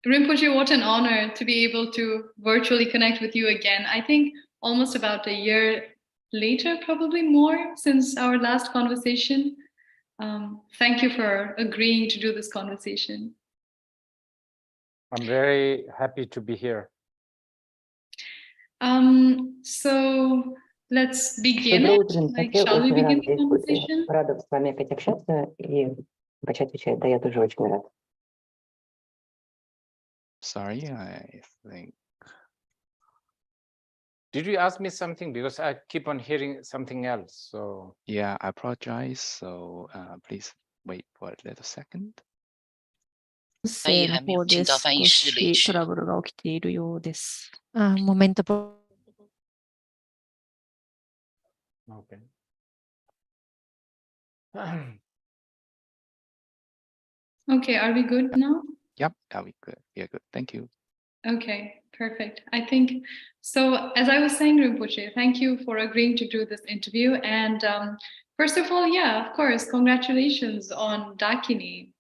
Rinpoche, what an honor to be able to virtually connect with you again. I think almost about a year later, probably more, since our last conversation. Thank you for agreeing to do this conversation. I'm very happy to be here. So let's begin Доброе it. утро, Like, Rinpoche. shall we Очень begin рада the здесь быть. conversation? Рада с вами опять общаться и Rinpoche отвечает. Да, я тоже очень рад. Sorry, I think. Did you ask me something? Because I keep on hearing something else. So yeah, I apologize. So please wait for a little second. 声の方で少しトラブルが起きているようです。momento. okay. Okay, are we good now? Yep, are we good? Yeah, good. Thank you. Okay, perfect. I think so. As I was saying, Rinpoche, thank you for agreeing to do this interview. And first of all, yeah, of course, congratulations on Dakini.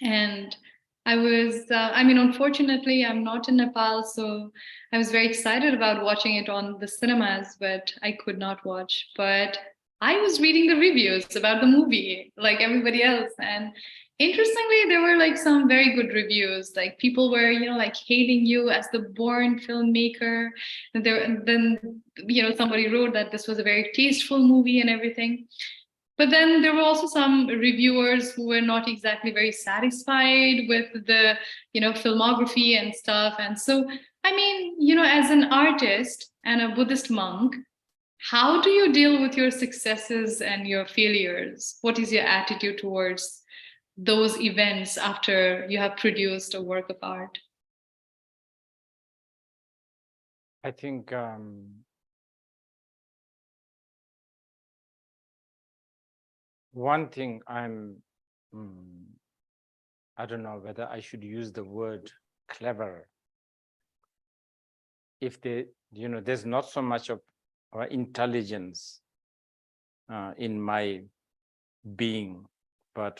And I was, unfortunately, I'm not in Nepal, so I was very excited about watching it on the cinemas, but I could not watch. But I was reading the reviews about the movie, like everybody else. And interestingly, there were like some very good reviews. Like people were, like hailing you as the born filmmaker. And then, somebody wrote that this was a very tasteful movie and everything. But then there were also some reviewers who were not exactly very satisfied with the, filmography and stuff. And so, as an artist and a Buddhist monk, how do you deal with your successes and your failures? What is your attitude towards those events after you have produced a work of art? I think one thing I don't know whether I should use the word clever. If there's not so much of intelligence in my being, but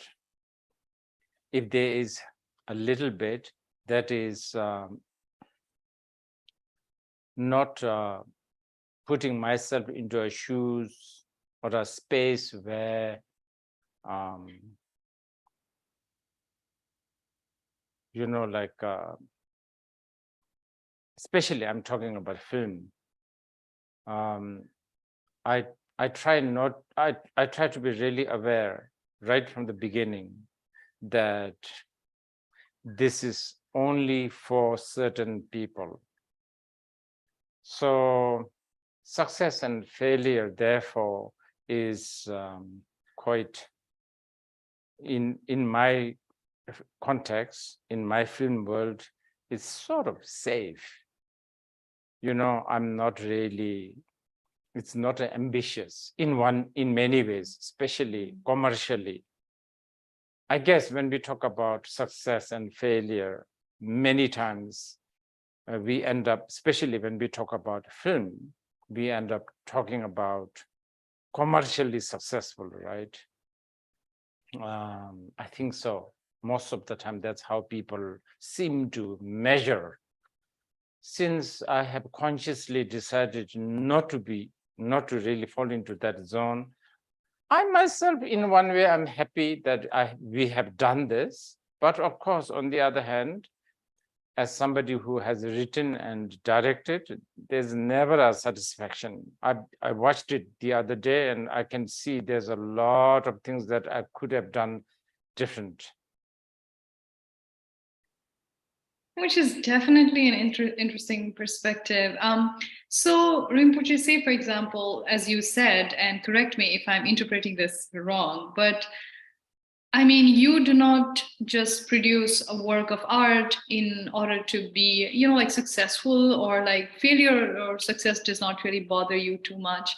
if there is a little bit, that is not putting myself into a shoes or a space where especially I'm talking about film. I try to be really aware right from the beginning that this is only for certain people. So success and failure, therefore, is quite in my context, in my film world, it's sort of safe. I'm not really, it's not ambitious in many ways, especially commercially. I guess when we talk about success and failure, many times we end up, especially when we talk about film, we end up talking about commercially successful, right? I think so. Most of the time, that's how people seem to measure. Since I have consciously decided not to really fall into that zone, I myself, in one way, I'm happy that we have done this. But of course, on the other hand, as somebody who has written and directed, there's never a satisfaction. I watched it the other day, and I can see there's a lot of things that I could have done different. Which is definitely an interesting perspective. So Rinpoche, say, for example, as you said, and correct me if I'm interpreting this wrong, but you do not just produce a work of art in order to be, successful, or like failure or success does not really bother you too much.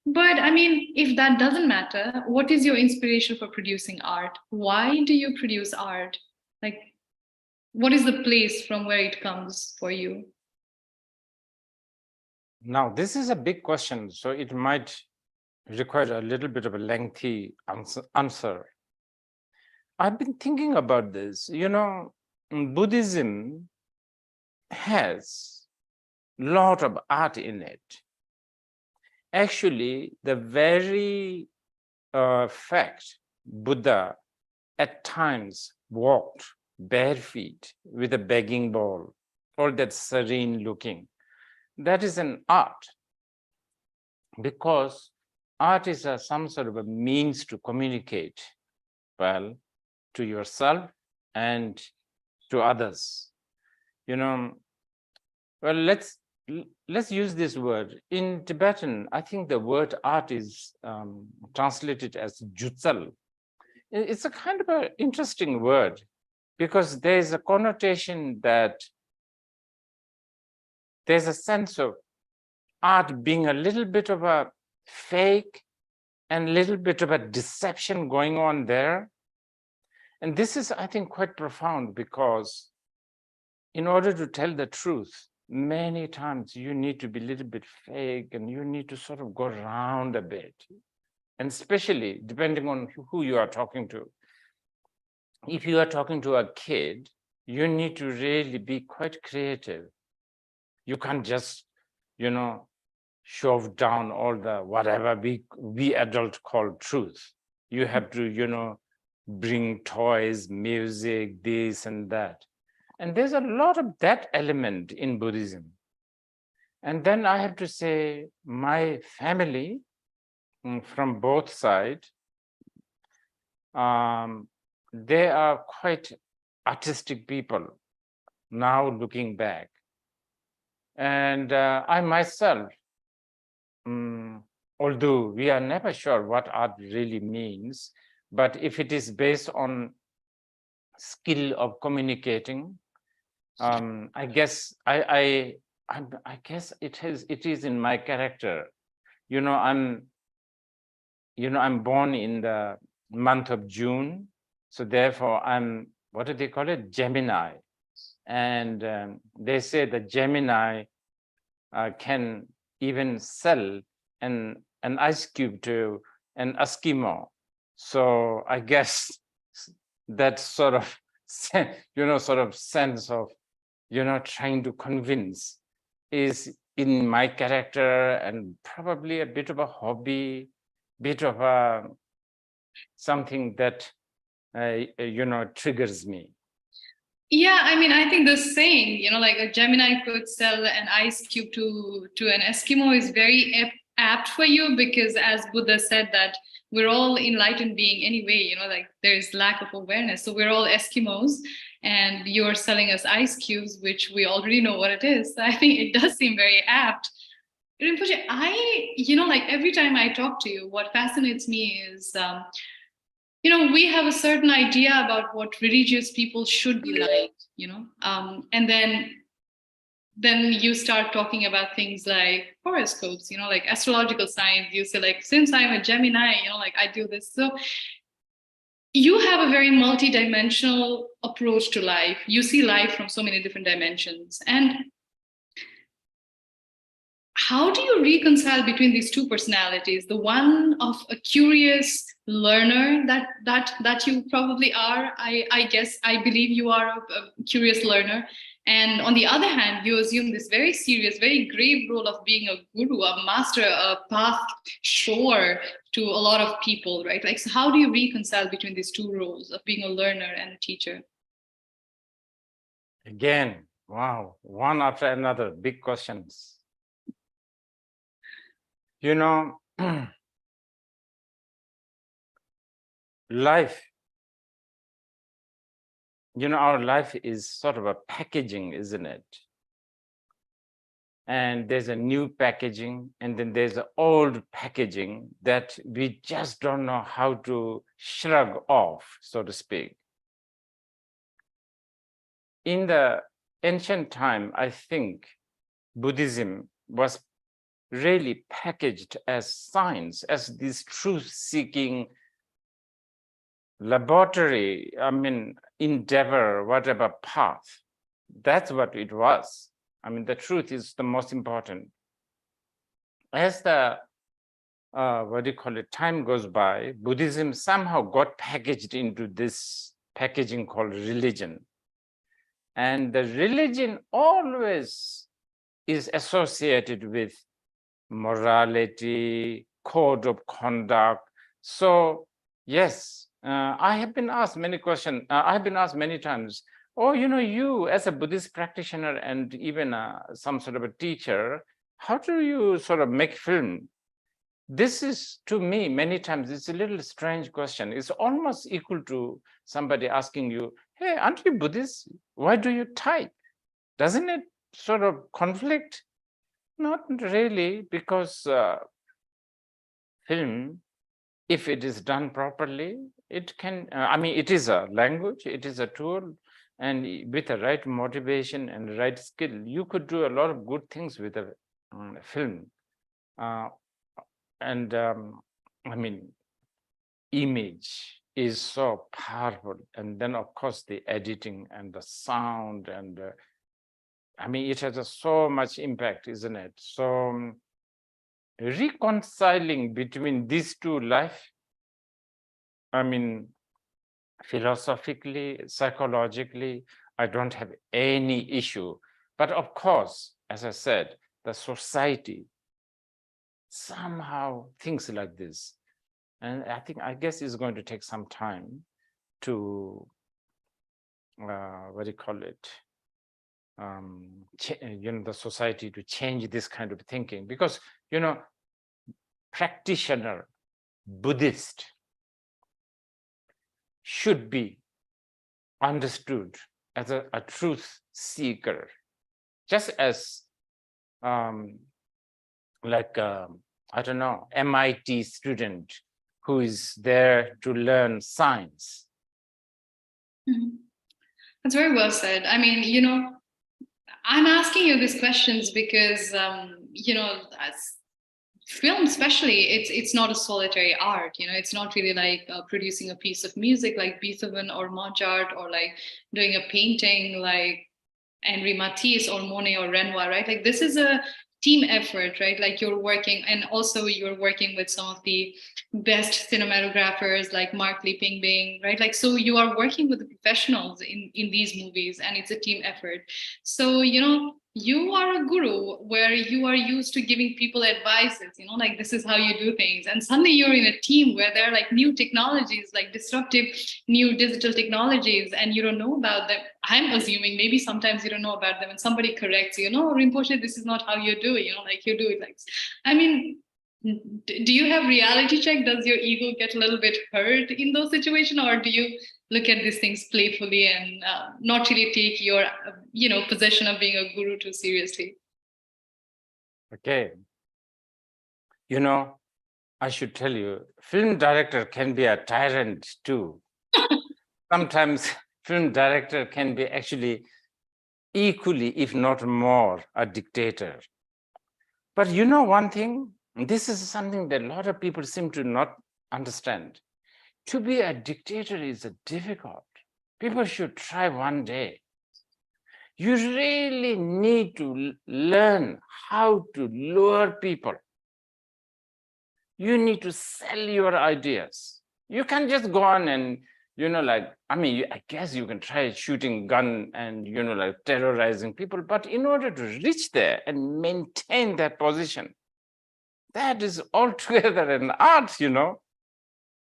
But if that doesn't matter, what is your inspiration for producing art? Why do you produce art? Like, what is the place from where it comes for you? Now, this is a big question, so it might require a little bit of a lengthy answer. I've been thinking about this. Buddhism has a lot of art in it. Actually, the very fact Buddha at times walked bare feet with a begging bowl, all that serene looking, that is an art, because art is some sort of a means to communicate well to yourself and to others. You know, well, let's use this word. In Tibetan, I think the word art is translated as jutsal. It's a kind of an interesting word because there's a connotation that there's a sense of art being a little bit of a fake and a little bit of a deception going on there. And this is, I think, quite profound because in order to tell the truth, many times you need to be a little bit fake and you need to sort of go around a bit. And especially depending on who you are talking to. If you are talking to a kid, you need to really be quite creative. You can't just, you know, shove down all the whatever we adults call truth. You have to, you know, bring toys, music, this and that. And there's a lot of that element in Buddhism. And then I have to say, my family from both sides, they are quite artistic people now looking back. And I myself, although we are never sure what art really means, but if it is based on skill of communicating, I guess I guess it is in my character. You know, I'm born in the month of June, so therefore I'm, what do they call it, Gemini, and they say that Gemini can even sell an ice cube to an Eskimo. So I guess that sort of, sort of sense of, trying to convince is in my character, and probably a bit of a hobby, bit of a something that, triggers me. Yeah, I mean, I think the saying, like a Gemini could sell an ice cube to an Eskimo is very apt for you, because as Buddha said that we're all enlightened being anyway, like there's lack of awareness. So we're all Eskimos and you're selling us ice cubes, which we already know what it is. So I think it does seem very apt. Rinpoche, like every time I talk to you, what fascinates me is, we have a certain idea about what religious people should be like, and then you start talking about things like horoscopes, like astrological signs. You say, like, since I'm a Gemini, like I do this. So you have a very multi-dimensional approach to life. You see life from so many different dimensions. And how do you reconcile between these two personalities? The one of a curious learner that you probably are. I guess, I believe you are a curious learner. And on the other hand, you assume this very serious, very grave role of being a guru, a master, a path shower to a lot of people, right? Like, so how do you reconcile between these two roles of being a learner and a teacher? Again, wow, one after another, big questions. Life, our life is sort of a packaging, isn't it? And there's a new packaging, and then there's an old packaging that we just don't know how to shrug off, so to speak. In the ancient time, I think Buddhism was really packaged as science, as this truth-seeking laboratory, endeavor, whatever path. That's what it was. The truth is the most important. As the, time goes by, Buddhism somehow got packaged into this packaging called religion. And the religion always is associated with morality, code of conduct. So yes, I have been asked many questions. I have been asked many times, oh, you as a Buddhist practitioner and even some sort of a teacher, how do you sort of make film? This is, to me, many times, it's a little strange question. It's almost equal to somebody asking you, hey, aren't you Buddhist? Why do you type? Doesn't it sort of conflict? Not really, because film, if it is done properly, it can, it is a language, it is a tool, and with the right motivation and the right skill, you could do a lot of good things with a film. Image is so powerful. And then, of course, the editing and the sound and it has so much impact, isn't it? So reconciling between these two life, philosophically, psychologically, I don't have any issue. But of course, as I said, the society somehow thinks like this. And I guess it's going to take some time to, the society to change this kind of thinking. Because, practitioner, Buddhist, should be understood as a truth seeker, just as MIT student who is there to learn science. Mm-hmm. That's very well said. I'm asking you these questions because, as film especially, it's not a solitary art. It's not really like producing a piece of music like Beethoven or Mozart, or like doing a painting like Henri Matisse or Monet or Renoir, right? Like this is a team effort, right? Like you're working, and also you're working with some of the best cinematographers like Mark Lee Ping Bing, right? Like, so you are working with the professionals in these movies, and it's a team effort. So, you are a guru where you are used to giving people advices, like this is how you do things. And suddenly you're in a team where there are like new technologies, like disruptive new digital technologies, and you don't know about them. I'm assuming maybe sometimes you don't know about them and somebody corrects you, Rinpoche, this is not how you do it, like you do it like this. Do you have reality check? Does your ego get a little bit hurt in those situations, or do you look at these things playfully and not really take your, position of being a guru too seriously? Okay. I should tell you, film director can be a tyrant too. Sometimes film director can be actually equally, if not more, a dictator. But one thing, this is something that a lot of people seem to not understand. To be a dictator is difficult. People should try one day. You really need to learn how to lure people. You need to sell your ideas. You can't just go on and, I guess you can try shooting gun and, terrorizing people, but in order to reach there and maintain that position, that is altogether an art,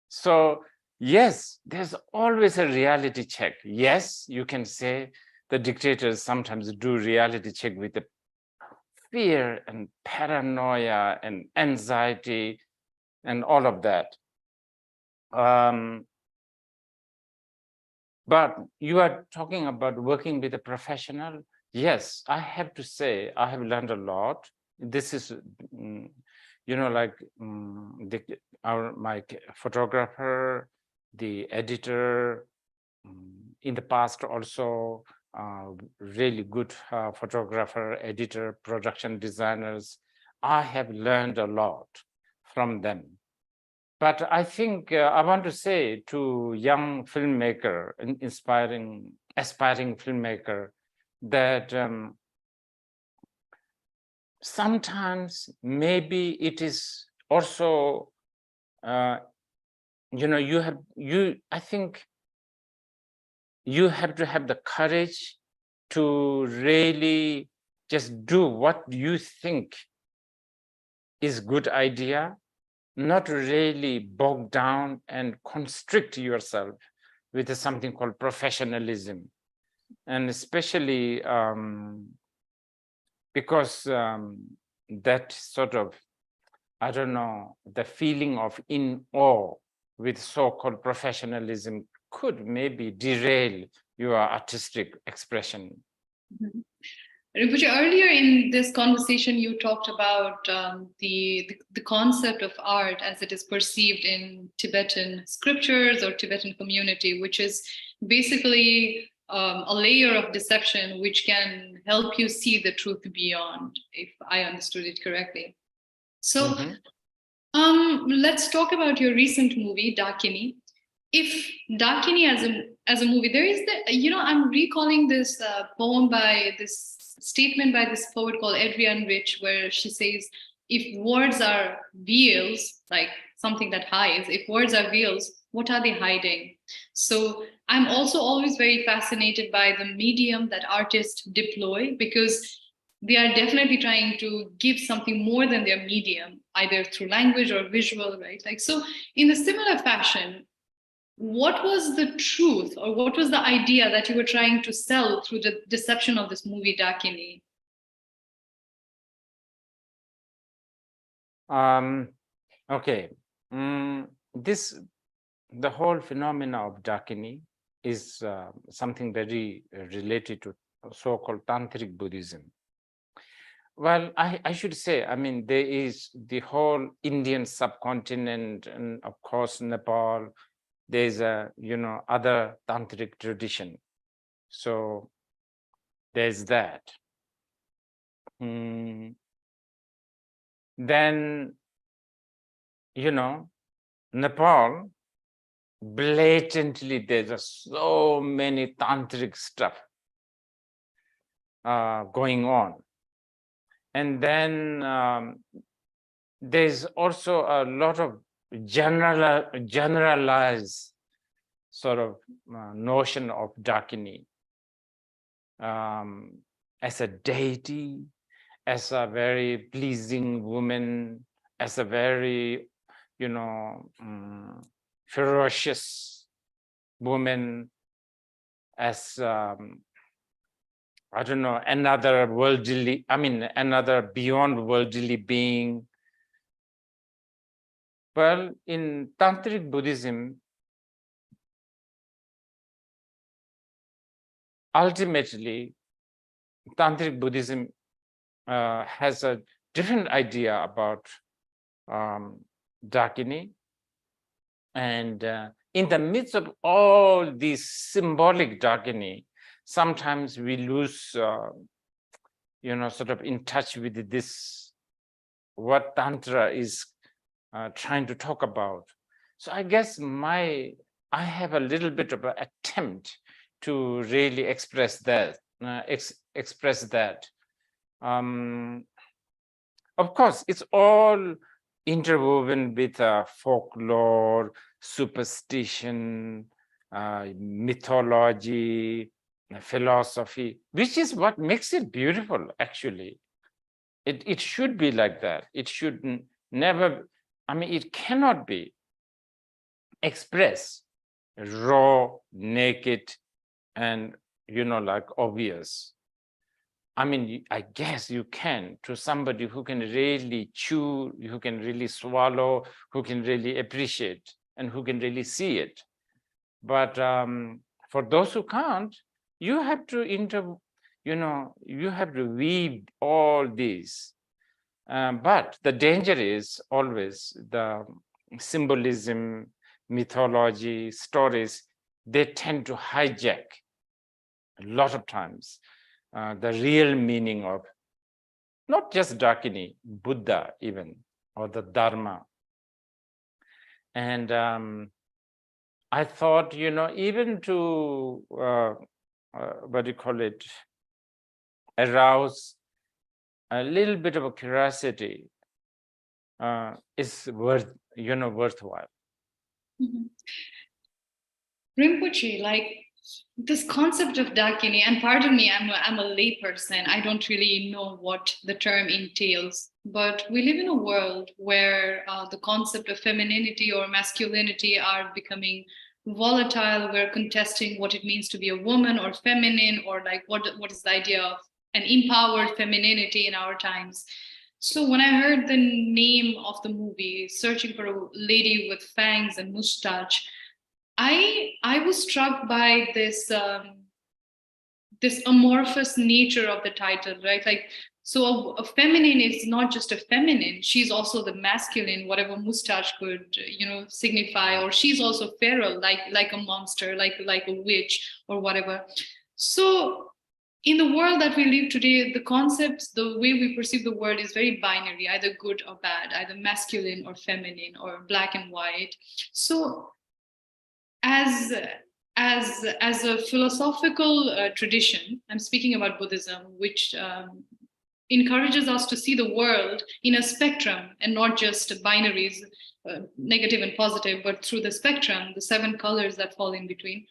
So yes, there's always a reality check. Yes, you can say the dictators sometimes do reality check with the fear and paranoia and anxiety and all of that. But you are talking about working with a professional. Yes, I have to say, I have learned a lot. This is, my photographer, the editor, in the past also, really good photographer, editor, production designers. I have learned a lot from them. But I think I want to say to young filmmaker, aspiring filmmaker, that sometimes maybe it is also, I think you have to have the courage to really just do what you think is good idea, not really bog down and constrict yourself with something called professionalism. And especially because that sort of, I don't know, the feeling of in awe with so-called professionalism could maybe derail your artistic expression. Mm-hmm. Rinpoche, earlier in this conversation, you talked about the concept of art as it is perceived in Tibetan scriptures or Tibetan community, which is basically a layer of deception which can help you see the truth beyond, if I understood it correctly. So let's talk about your recent movie, Dakini. If Dakini as a movie, there is the, I'm recalling this poem by this statement by this poet called Adrienne Rich, where she says, if words are veils, like something that hides, if words are veils, what are they hiding? So I'm also always very fascinated by the medium that artists deploy, because they are definitely trying to give something more than their medium, either through language or visual, right? Like, so in a similar fashion, what was the truth, or what was the idea that you were trying to sell through the deception of this movie, Dakini? Okay, the whole phenomena of Dakini is something very related to so-called Tantric Buddhism. Well, I should say, I mean, there is the whole Indian subcontinent, and of course, Nepal. There's a, other tantric tradition. So there's that. Then, Nepal, blatantly, there's so many tantric stuff going on. And then there's also a lot of generalized sort of notion of Dakini as a deity, as a very pleasing woman, as a very, ferocious woman, as I don't know, another beyond worldly being. Well, in Tantric Buddhism, ultimately, Tantric Buddhism has a different idea about Dakini. And in the midst of all these symbolic Dakini, sometimes we lose, sort of in touch with this, what Tantra is trying to talk about. So I guess I have a little bit of an attempt to really express that. Of course, it's all interwoven with folklore, superstition, mythology, philosophy, which is what makes it beautiful, actually. It should be like that. It should never, it cannot be expressed raw, naked, and, like obvious. I guess you can, to somebody who can really chew, who can really swallow, who can really appreciate, and who can really see it. But for those who can't, you have to you have to weave all these. But the danger is always the symbolism, mythology, stories, they tend to hijack a lot of times the real meaning of not just Dakini, Buddha even, or the Dharma. And I thought, even to, arouse a little bit of a curiosity is worthwhile. Mm-hmm. Rinpoche, like this concept of Dakini, and pardon me, I'm a lay person. I don't really know what the term entails, but we live in a world where the concept of femininity or masculinity are becoming volatile. We're contesting what it means to be a woman or feminine, or like what is the idea of an empowered femininity in our times. So when I heard the name of the movie, Searching for a Lady with Fangs and Mustache, I was struck by this amorphous nature of the title, right? Like, so a feminine is not just a feminine; she's also the masculine, whatever mustache could, signify, or she's also feral, like a monster, like a witch or whatever. So, in the world that we live today, the concepts, the way we perceive the world is very binary, either good or bad, either masculine or feminine, or black and white. So as a philosophical tradition, I'm speaking about Buddhism, which encourages us to see the world in a spectrum and not just binaries, negative and positive, but through the spectrum, the 7 colors that fall in between.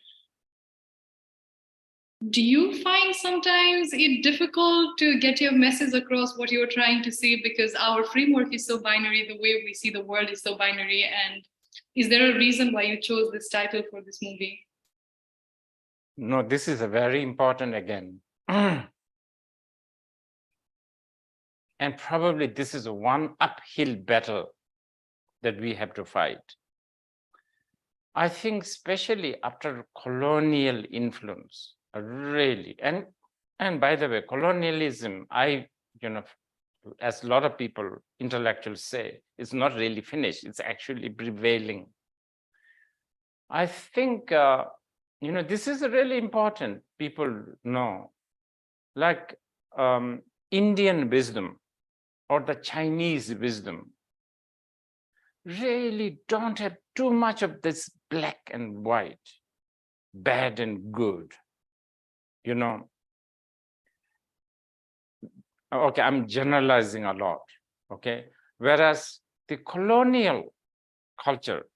Do you find sometimes it difficult to get your message across what you're trying to say, because our framework is so binary, the way we see the world is so binary? And is there a reason why you chose this title for this movie? No, this is a very important again. And probably this is one uphill battle that we have to fight. I think especially after colonial influence, really, and by the way, colonialism, as a lot of people, intellectuals say, it's not really finished, it's actually prevailing. I think, this is really important, people know, like Indian wisdom or the Chinese wisdom really don't have too much of this black and white, bad and good, Okay, I'm generalizing a lot, okay? Whereas the colonial culture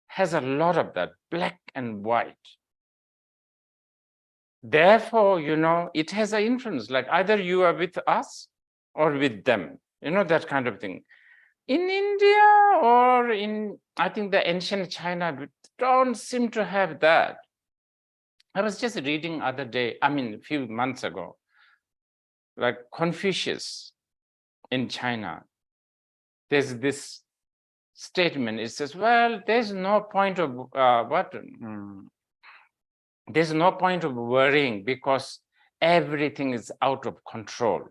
has a lot of that, black and white. Therefore, it has an influence, like either you are with us or with them, that kind of thing. In India or in, I think, the ancient China, we don't seem to have that. I was just reading other day, a few months ago, like Confucius in China. There's this statement, it says, well, there's no point of there's no point of worrying because everything is out of control.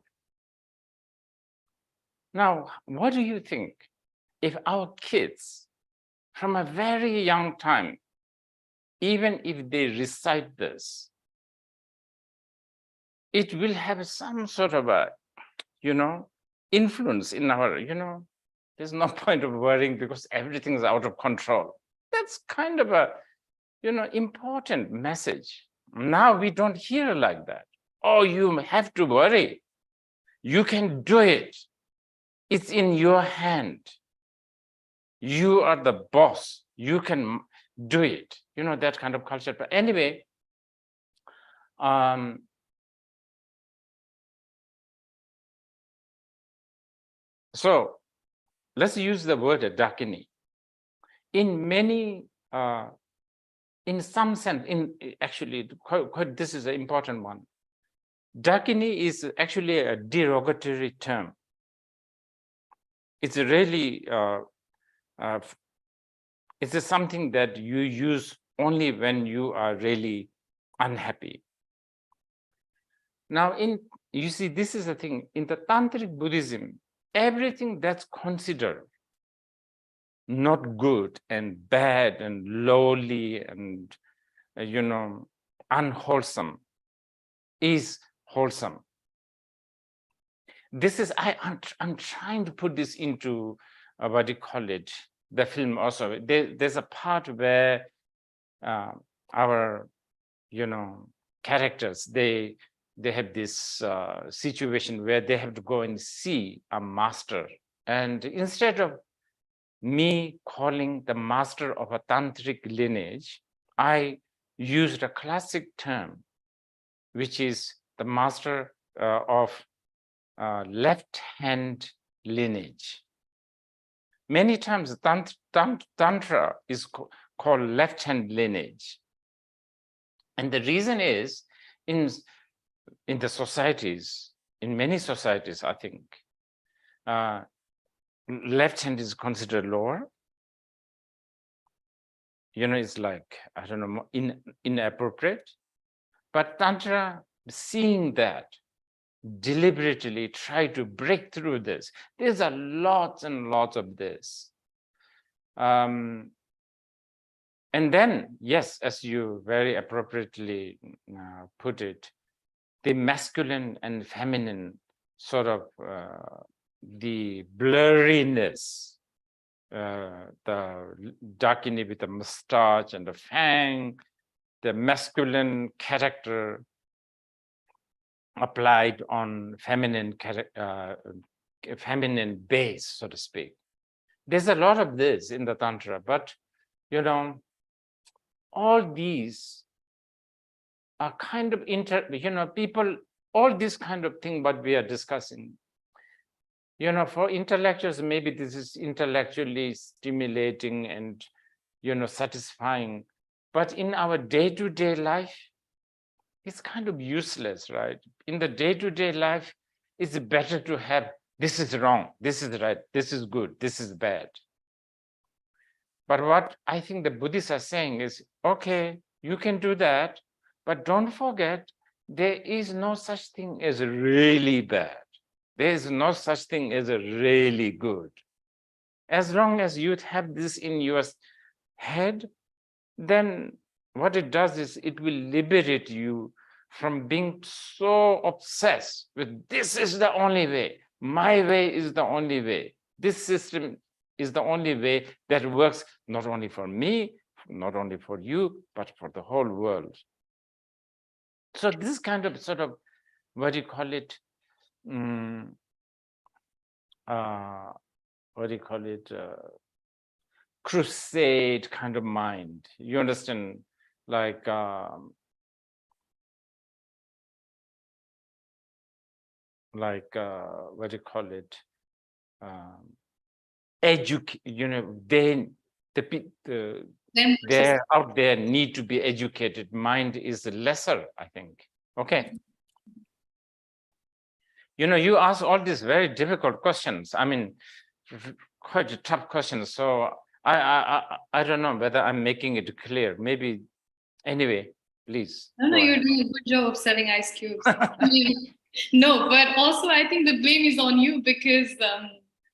Now, what do you think if our kids from a very young time, even if they recite this, it will have some sort of a, influence in our, there's no point of worrying because everything is out of control. That's kind of a, important message. Now we don't hear like that. Oh, you have to worry. You can do it. It's in your hand. You are the boss. You can do it. That kind of culture. But anyway, so let's use the word Dakini. In many, in some sense, actually, this is an important one. Dakini is actually a derogatory term. It's really, it's something that you use only when you are really unhappy. Now, you see, this is the thing, in the Tantric Buddhism, everything that's considered not good and bad and lowly and, unwholesome is wholesome. This is, I'm trying to put this into, what do you call it, the film also. There's a part where our, characters, they have this situation where they have to go and see a master. And instead of me calling the master of a tantric lineage, I used a classic term, which is the master of left-hand lineage. Many times Tantra is called left-hand lineage. And the reason is, in the societies, in many societies, I think, left hand is considered lower. You know, it's like, I don't know, inappropriate. But Tantra, seeing that, deliberately try to break through this. There's a lots and lots of this. And then, yes, as you very appropriately put it, the masculine and feminine sort of the blurriness, the Dakini with the mustache and the fang, the masculine character applied on feminine base, so to speak. There's a lot of this in the Tantra, but you know, all these are kind of people, all this kind of thing what we are discussing. You know, for intellectuals, maybe this is intellectually stimulating and, you know, satisfying. But in our day-to-day life, it's kind of useless, right? In the day-to-day life, it's better to have, this is wrong, this is right, this is good, this is bad. But what I think the Buddhists are saying is, okay, you can do that, but don't forget, there is no such thing as really bad. There is no such thing as a really good. As long as you have this in your head, then what it does is it will liberate you from being so obsessed with this is the only way, my way is the only way, this system is the only way that works not only for me, not only for you, but for the whole world. So this kind of sort of, what do you call it? Crusade kind of mind. You understand? Like, what do you call it? You know, they're out there need to be educated. Mind is lesser, I think. Okay. You know, you ask all these very difficult questions. I mean, quite tough questions. So I don't know whether I'm making it clear. Maybe, anyway, please. No, you're doing a good job of selling ice cubes. No, but also I think the blame is on you because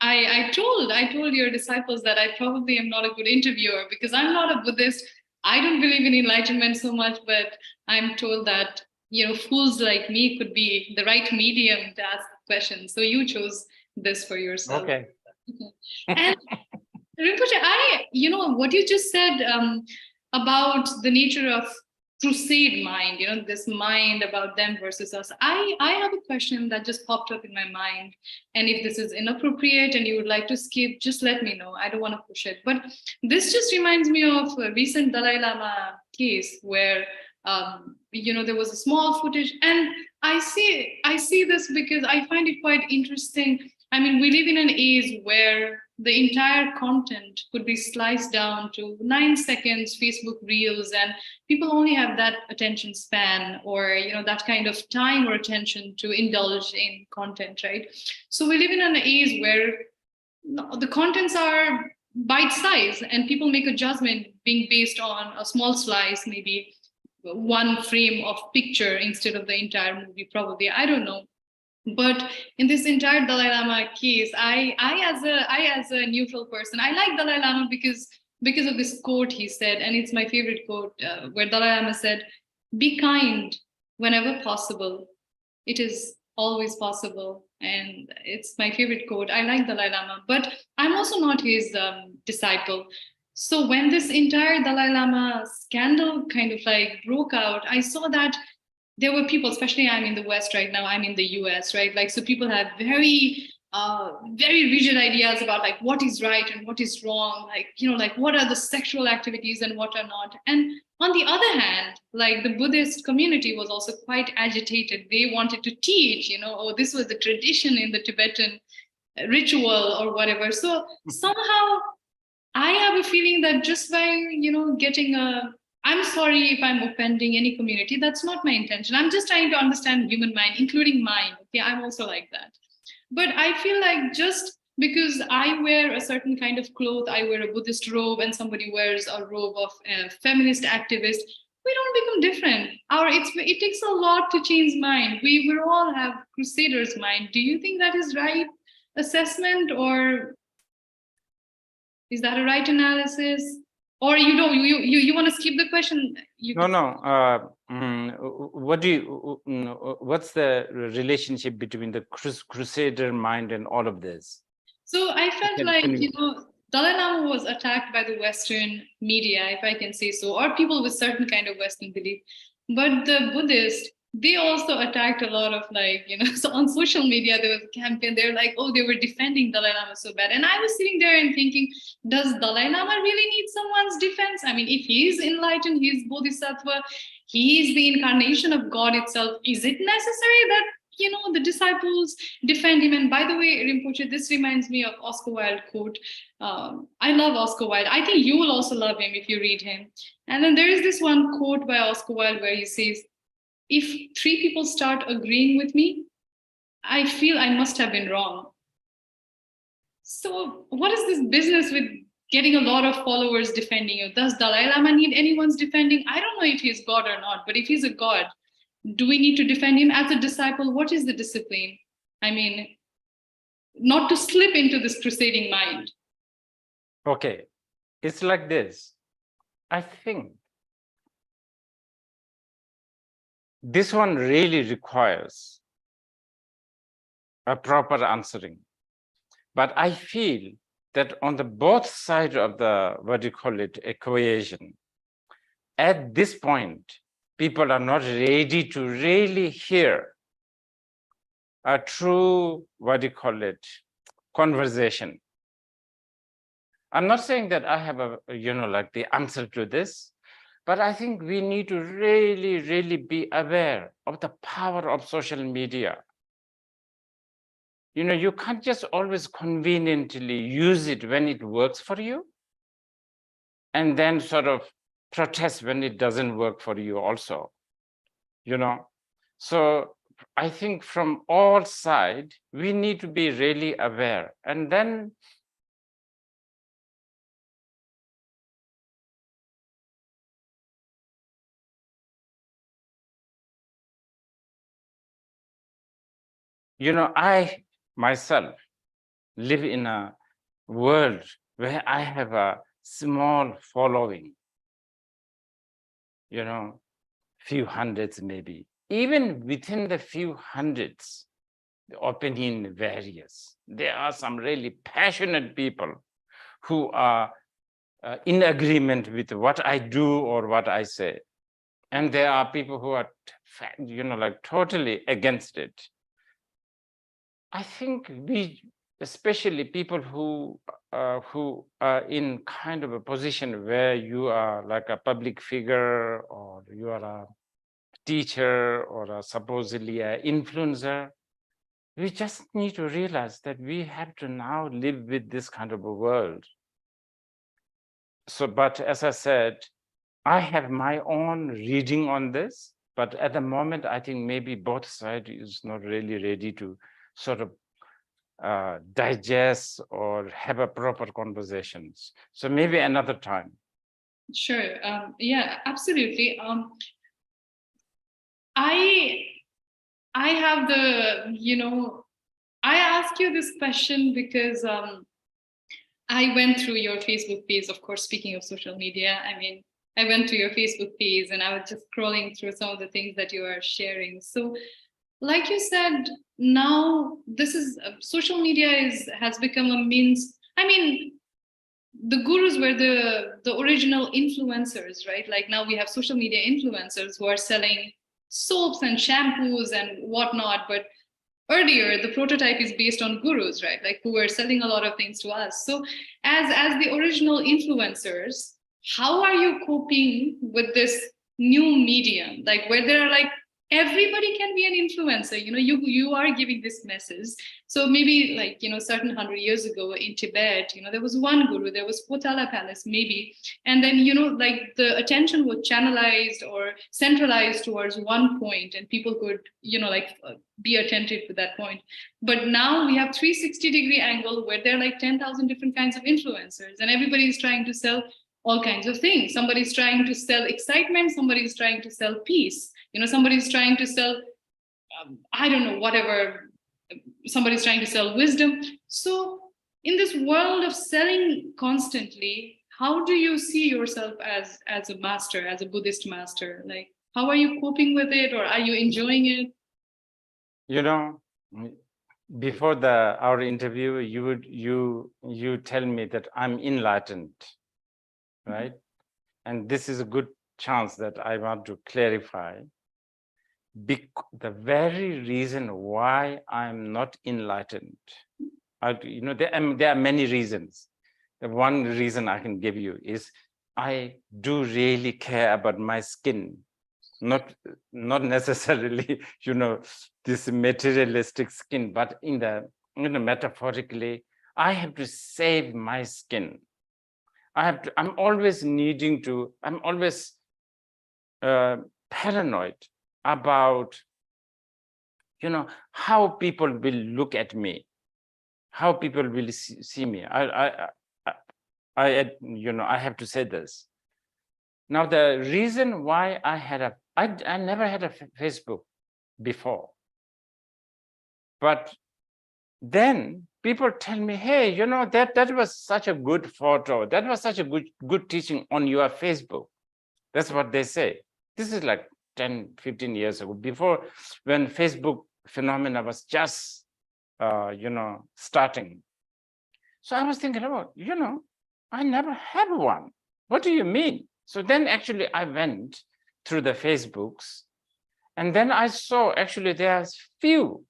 I told your disciples that I probably am not a good interviewer because I'm not a Buddhist. I don't believe in enlightenment so much, but I'm told that, you know, fools like me could be the right medium to ask questions. So you chose this for yourself. Okay. And Rinpoche, you know, what you just said about the nature of crusade mind, you know, this mind about them versus us. I have a question that just popped up in my mind. And if this is inappropriate and you would like to skip, just let me know. I don't want to push it. But this just reminds me of a recent Dalai Lama case where, you know, there was a small footage. And I see this because I find it quite interesting. I mean, we live in an age where the entire content could be sliced down to 9 seconds Facebook reels, and people only have that attention span or, you know, that kind of time or attention to indulge in content, right? So we live in an age where the contents are bite-sized and people make a judgment being based on a small slice, maybe one frame of picture instead of the entire movie, probably, I don't know. But in this entire Dalai Lama case, I as a neutral person, I like Dalai Lama because of this quote he said, and it's my favorite quote, where Dalai Lama said, "Be kind whenever possible. It is always possible." And it's my favorite quote. I like Dalai Lama, but I'm also not his disciple. So when this entire Dalai Lama scandal kind of like broke out, I saw that there were people, especially I'm in the West right now, I'm in the US, right? Like, so people have very very rigid ideas about like what is right and what is wrong, like, you know, like what are the sexual activities and what are not. And on the other hand, like the Buddhist community was also quite agitated. They wanted to teach, you know, oh, this was the tradition in the Tibetan ritual or whatever. So somehow I have a feeling that just by, you know, getting a, I'm sorry if I'm offending any community, that's not my intention. I'm just trying to understand human mind, including mine. Okay, I'm also like that. But I feel like just because I wear a certain kind of cloth, I wear a Buddhist robe and somebody wears a robe of a feminist activist, we don't become different. It takes a lot to change mind. We all have crusaders' mind. Do you think that is right assessment, or is that a right analysis? Or you don't, you want to skip the question? What's the relationship between the crusader mind and all of this? So I felt like, you know, Dalai Lama was attacked by the Western media, if I can say so, or people with certain kind of Western belief. But the Buddhists, they also attacked a lot of, like, you know, so on social media, there was a campaign, they're like, oh, they were defending Dalai Lama so bad. And I was sitting there and thinking, does Dalai Lama really need someone's defense? I mean, if he's enlightened, he's Bodhisattva, he's the incarnation of God itself, is it necessary that, you know, the disciples defend him? And by the way, Rinpoche, this reminds me of Oscar Wilde quote. I love Oscar Wilde. I think you will also love him if you read him. And then there is this one quote by Oscar Wilde where he says, if 3 people start agreeing with me, I feel I must have been wrong. So what is this business with getting a lot of followers defending you? Does Dalai Lama need anyone's defending? I don't know if he's God or not, but if he's a God, do we need to defend him? As a disciple, what is the discipline? I mean, not to slip into this crusading mind. Okay, it's like this. I think this one really requires a proper answering. But I feel that on the both sides of the, what do you call it, equation, at this point, people are not ready to really hear a true, what do you call it, conversation. I'm not saying that I have a, you know, like the answer to this, but I think we need to really, really be aware of the power of social media. You know, you can't just always conveniently use it when it works for you, and then sort of protest when it doesn't work for you also, you know. So I think from all sides, we need to be really aware. And then you know, I myself live in a world where I have a small following, you know, few hundreds maybe. Even within the few hundreds, the opinion varies. There are some really passionate people who are in agreement with what I do or what I say. And there are people who are, you know, like totally against it. I think we, especially people who are in kind of a position where you are like a public figure, or you are a teacher, or a supposedly an influencer, we just need to realize that we have to now live with this kind of a world. So, but as I said, I have my own reading on this, but at the moment, I think maybe both sides is not really ready to sort of digest or have a proper conversations. So maybe another time. Sure. Yeah, absolutely. I have the, you know, I ask you this question because I went through your Facebook page, of course, speaking of social media. I mean, I went to your Facebook page and I was just scrolling through some of the things that you are sharing. So like you said, now this is social media has become a means. I mean, the gurus were the original influencers, right? Like now we have social media influencers who are selling soaps and shampoos and whatnot. But earlier, the prototype is based on gurus, right? Like who were selling a lot of things to us. So as the original influencers, how are you coping with this new medium? Like where there are like, everybody can be an influencer, you are giving this message. So maybe like, certain 100 years ago in Tibet, there was one guru, there was Potala Palace, maybe. And then, like the attention was channelized or centralized towards one point and people could, be attentive to that point. But now we have 360-degree angle where there are like 10,000 different kinds of influencers and everybody is trying to sell all kinds of things. Somebody's trying to sell excitement, somebody's trying to sell peace. Somebody's trying to sell, I don't know, whatever. Somebody's trying to sell wisdom. So in this world of selling constantly, how do you see yourself as a master, as a Buddhist master? Like, how are you coping with it, or are you enjoying it? Before our interview, you tell me that I'm enlightened, right? And this is a good chance that I want to clarify. The very reason why I'm not enlightened, there are many reasons. The one reason I can give you is I do really care about my skin, not necessarily, this materialistic skin, but in the, metaphorically, I have to save my skin. I'm always paranoid about, how people will look at me, how people will see me. I have to say this. Now, the reason why I never had a Facebook before, but then people tell me, hey, that was such a good photo. That was such a good teaching on your Facebook. That's what they say. This is like 10, 15 years ago, before, when Facebook phenomena was just, starting. So I was thinking about, I never had one. What do you mean? So then actually I went through the Facebooks, and then I saw actually there's few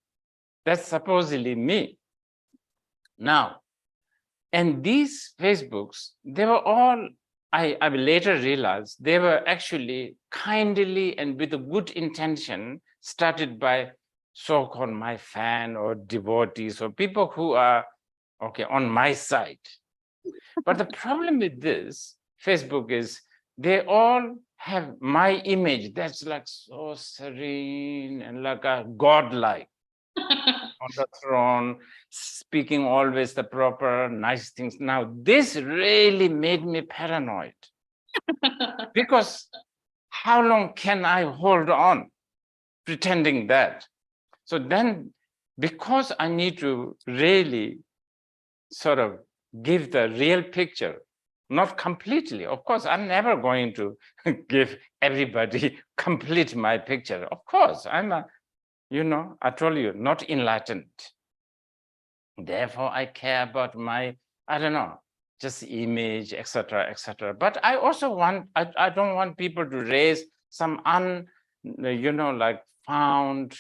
that's supposedly me. Now, and these Facebooks, they were all, I later realized they were actually kindly and with a good intention started by so-called my fan or devotees or people who are, on my side. But the problem with this Facebook is they all have my image that's like so serene and like a godlike on the throne, speaking always the proper nice things. Now, this really made me paranoid because how long can I hold on pretending that? So then, because I need to really sort of give the real picture, not completely. Of course, I'm never going to give everybody complete my picture. Of course, I'm I told you, not enlightened. Therefore, I care about my, just image, etc., etc. But I also I don't want people to raise some found,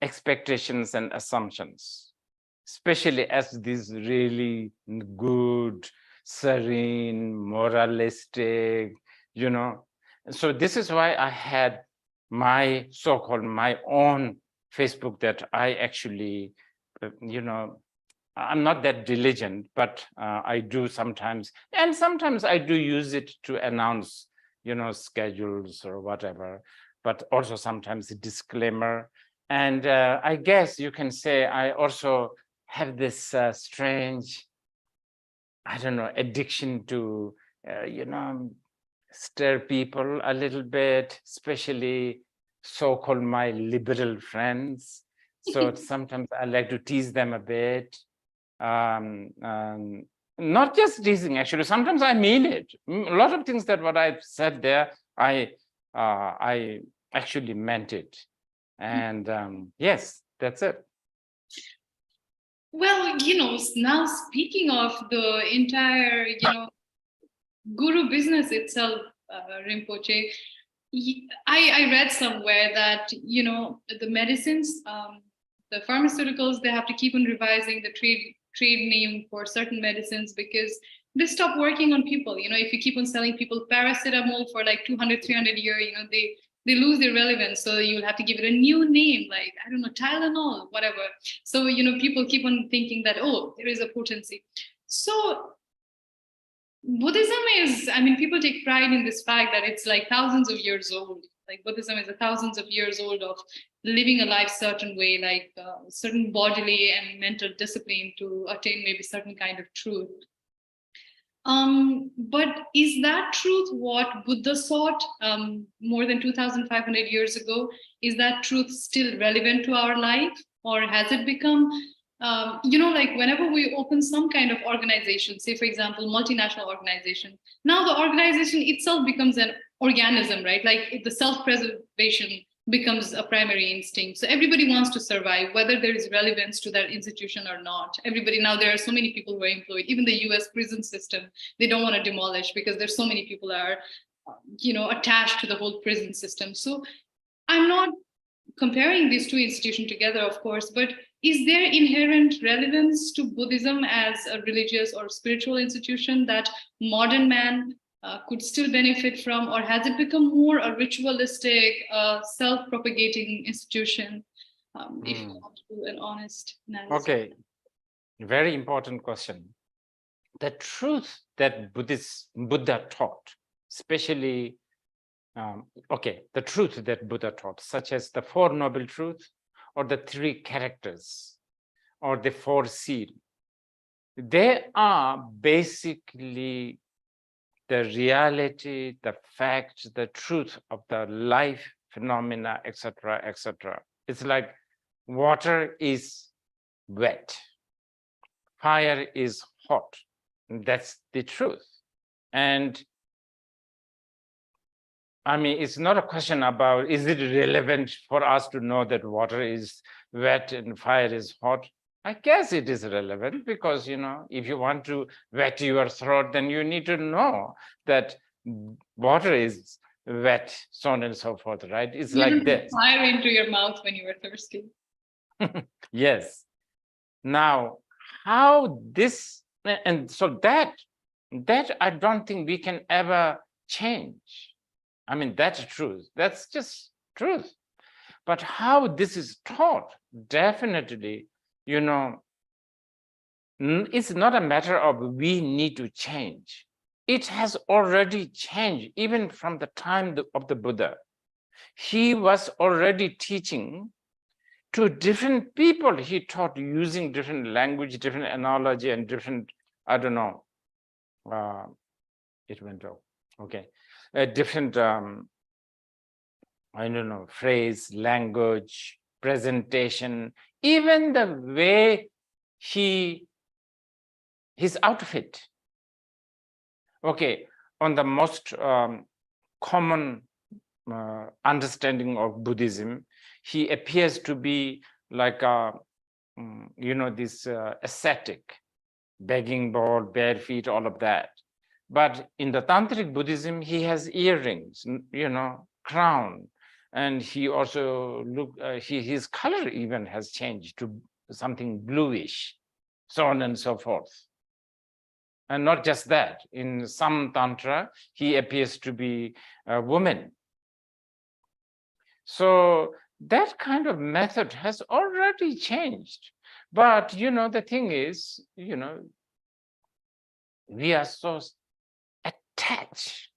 expectations and assumptions, especially as these really good, serene, moralistic, So this is why I had my so-called my own Facebook that I actually, I'm not that diligent, but I do sometimes, and sometimes I do use it to announce, schedules or whatever, but also sometimes a disclaimer. And I guess you can say I also have this strange, addiction to, stir people a little bit, especially so-called my liberal friends. So sometimes I like to tease them a bit. Not just teasing, actually. Sometimes I mean it. A lot of things that what I've said there, I actually meant it. And yes, that's it. Well, now speaking of the entire, guru business itself, Rinpoche, I read somewhere that, you know, the medicines, the pharmaceuticals, they have to keep on revising the trade name for certain medicines because they stop working on people. You know, if you keep on selling people paracetamol for like 200, 300 a year, you know, they lose their relevance. So you'll have to give it a new name, like, I don't know, Tylenol, whatever. So, you know, people keep on thinking that, oh, there is a potency. So Buddhism is, I mean, people take pride in this fact that it's like thousands of years old. Like Buddhism is a thousands of years old of living a life certain way, like certain bodily and mental discipline to attain maybe certain kind of truth. But is that truth what Buddha sought more than 2,500 years ago? Is that truth still relevant to our life, or has it become, you know, like whenever we open some kind of organization, say for example, multinational organization, now the organization itself becomes an organism, right? Like the self-preservation becomes a primary instinct. So everybody wants to survive, whether there is relevance to that institution or not. Everybody, now there are so many people who are employed, even the US prison system, they don't want to demolish because there's so many people are, you know, attached to the whole prison system. So I'm not comparing these two institutions together, of course, but is there inherent relevance to Buddhism as a religious or spiritual institution that modern man could still benefit from, or has it become more a ritualistic, self-propagating institution? If you want to do an honest analysis. Okay, very important question. The truth that Buddha taught, especially, the truth that Buddha taught, such as the Four Noble Truths, or the three characters, or the four seals, they are basically the reality, the facts, the truth of the life phenomena, etc., etc. It's like water is wet, fire is hot. That's the truth. And I mean, it's not a question about, is it relevant for us to know that water is wet and fire is hot? I guess it is relevant because, you know, if you want to wet your throat, then you need to know that water is wet, so on and so forth, right? It's you like this. Fire into your mouth when you were thirsty. Yes. Now, how this, and so that I don't think we can ever change. I mean, that's truth. That's just truth. But how this is taught, definitely, you know, it's not a matter of we need to change. It has already changed, even from the time of the Buddha. He was already teaching to different people. He taught using different language, different analogy, and different, I don't know, it went off. Okay. Different, I don't know, phrase, language, presentation, even the way his outfit. Okay, on the most common understanding of Buddhism, he appears to be like a, you know, this ascetic, begging bowl, bare feet, all of that. But in the Tantric Buddhism, he has earrings, you know, crown, and he also his color even has changed to something bluish, so on and so forth. And not just that, in some Tantra, he appears to be a woman. So that kind of method has already changed. But, you know, the thing is, you know, we are so attached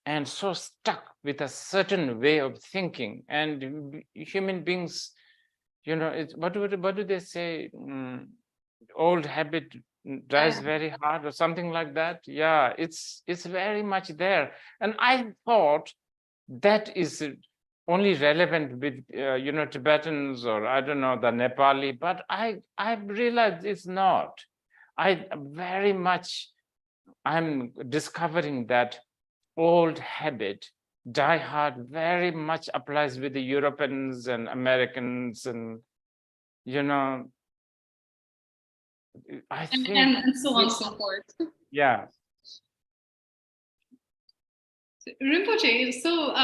and so stuck with a certain way of thinking, and human beings, you know, what do they say? Old habit dies very hard, or something like that. Yeah, it's very much there. And I thought that is only relevant with you know, Tibetans, or I don't know, the Nepali, but I realized it's not. I'm discovering that old habit, die hard, very much applies with the Europeans and Americans, and, you know, I think, and so on and so forth. yeah. Rinpoche, so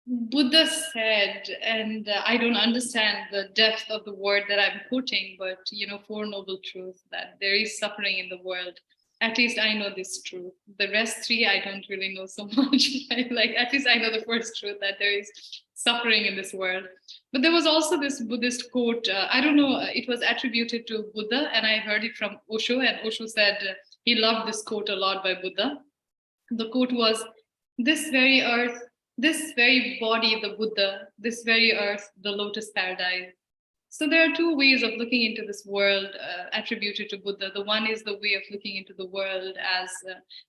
Buddha said, and I don't understand the depth of the word that I'm quoting, but Four Noble Truths, that there is suffering in the world. At least I know this truth. The rest three, I don't really know so much. Like, at least I know the first truth, that there is suffering in this world. But there was also this Buddhist quote. I don't know, it was attributed to Buddha, and I heard it from Osho, and Osho said he loved this quote a lot by Buddha. The quote was, "This very earth, this very body, the Buddha, this very earth, the lotus paradise." So there are two ways of looking into this world attributed to Buddha. The one is the way of looking into the world as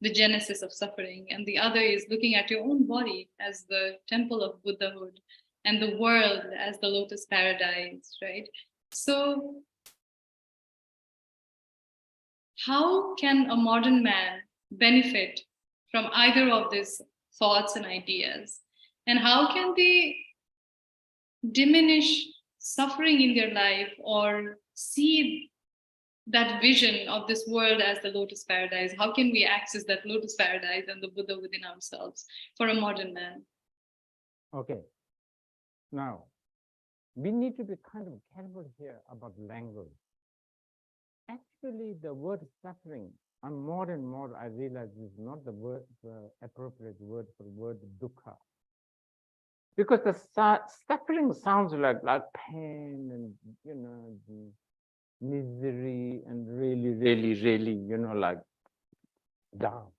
the genesis of suffering, and the other is looking at your own body as the temple of Buddhahood, and the world as the lotus paradise, right? So how can a modern man benefit from either of these thoughts and ideas? And how can they diminish suffering in their life or see that vision of this world as the lotus paradise? How can we access that lotus paradise and the Buddha within ourselves for a modern man? Okay. Now, we need to be kind of careful here about language. Actually, the word suffering, and more I realize is not the appropriate word for word dukkha. Because the suffering sounds like pain and, the misery and really, like down.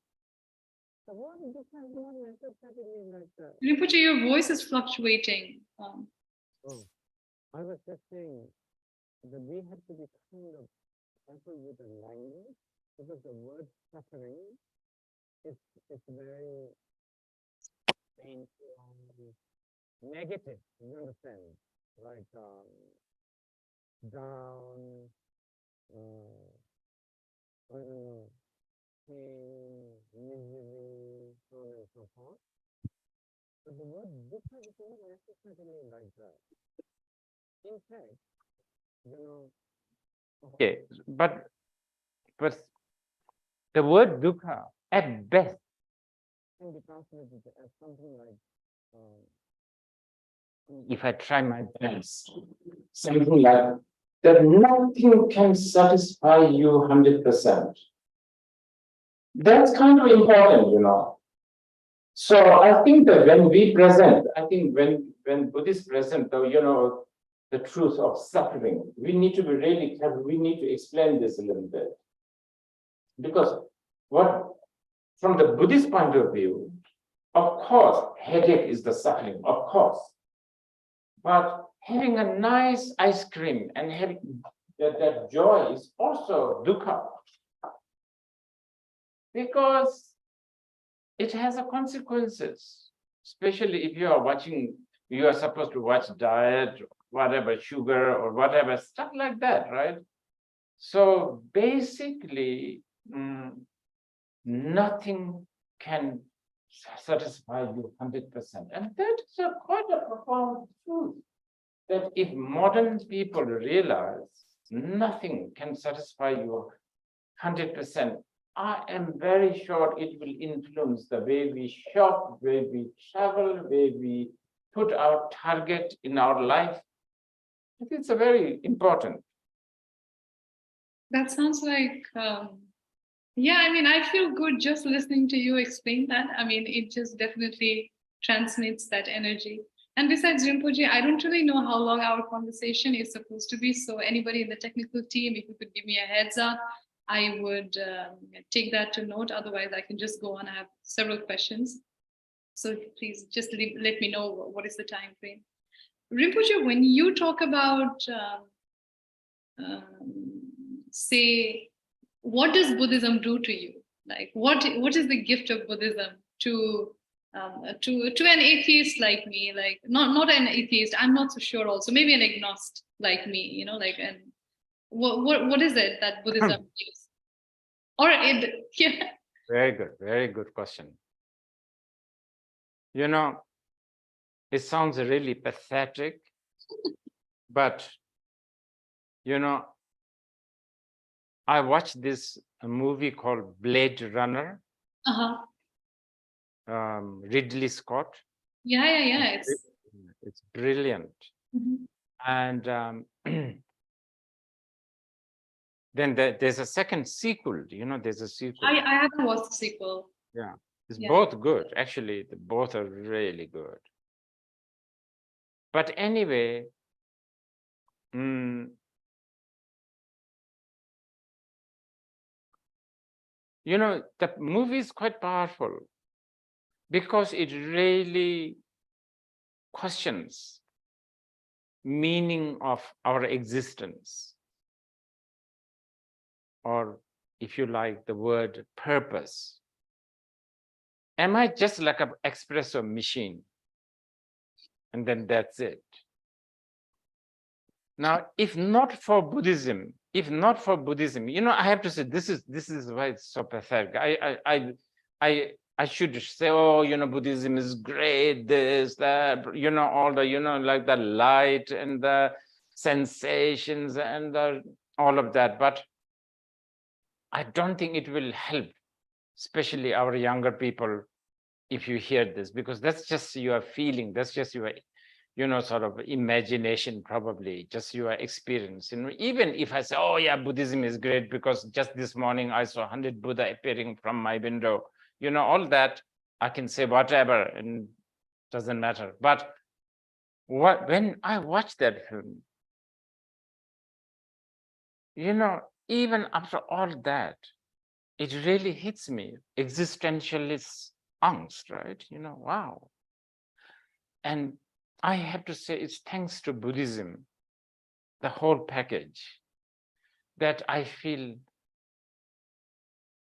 The word dukkha is not necessarily like that. Rinpoche, your voice is fluctuating. Oh, I was just saying that we have to be kind of careful with the language, because the word suffering is very painful, negative, you understand? Like down, I don't know, pain, misery, so on and so forth. But the word dukkha is not necessarily like that. In fact, okay, but the word dukkha at best can be translated as something like, if I try my best, something like that nothing can satisfy you 100%. That's kind of important, So I think that when we present, when Buddhists present, the truth of suffering, we need to be really careful. We need to explain this a little bit. Because from the Buddhist point of view, of course, headache is the suffering, of course. But having a nice ice cream and having that joy is also dukkha. Because it has consequences, especially if you are supposed to watch diet, whatever, sugar or whatever, stuff like that, right? So basically, nothing can satisfy you 100%. And that is quite a profound truth, that if modern people realize nothing can satisfy you 100%, I am very sure it will influence the way we shop, way we travel, way we put our target in our life. It's a very important. That sounds like, yeah, I feel good just listening to you explain that. It just definitely transmits that energy. And besides Rinpoche, I don't really know how long our conversation is supposed to be. So anybody in the technical team, if you could give me a heads up, I would take that to note. Otherwise, I can just go on. I have several questions. So please just let me know what is the time frame. Rinpoche, when you talk about, say, what does Buddhism do to you? Like, what is the gift of Buddhism to an atheist like me? Like, not an atheist. I'm not so sure. Also, maybe an agnostic like me. And what is it that Buddhism gives? Or it, yeah. Very good question. It sounds really pathetic, but I watched this movie called Blade Runner. Ridley Scott. Yeah. It's brilliant. Mhm. And then there's a second sequel. You know, there's a sequel. I haven't watched the sequel. Yeah, it's Yeah. both good. Actually, both are really good. But anyway, you know, the movie is quite powerful because it really questions meaning of our existence, or if you like the word purpose. Am I just like an espresso machine? And then that's it. Now, if not for Buddhism, you know, I have to say this is why it's so pathetic. I should say, oh, you know, Buddhism is great, this, that, you know, all the, you know, like the light and the sensations and all of that. But I don't think it will help, especially our younger people, if you hear this, because that's just your feeling, that's just your, you know, sort of imagination, probably just your experience. You know, even if I say, oh yeah, Buddhism is great because just this morning I saw 100 Buddha appearing from my window, you know, all that, I can say whatever and doesn't matter. But when I watch that film, you know, even after all that, it really hits me, existentialist angst, right? You know, wow. And I have to say it's thanks to Buddhism, the whole package, that I feel,